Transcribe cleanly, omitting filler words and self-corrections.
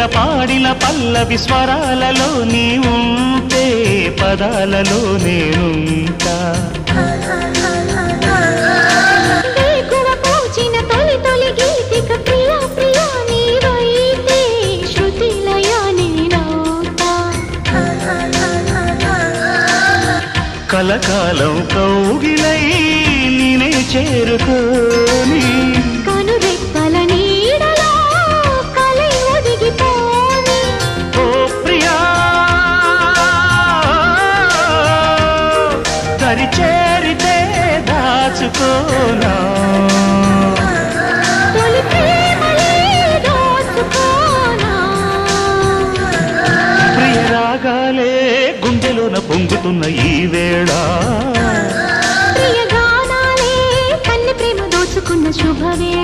పాడిన పల్లవి స్వరాలలో నీ ఉంటే పదాలలో నేనుంటా కలకాలం కౌగిలై నేనే చేరుకోని కనురెప్పల నీడలో కలై ఒదిగిపోని ఓ ప్రియా దరి చేరితే దాచుకోనా తొలి ప్రేమలే దోచుకోనా ప్రియ రాగాలే గుండెలోన పొంగుతున్న ఈ వేళ ప్రియ గానాలే కన్నె ప్రేమ దోచుకున్న శుభవేళ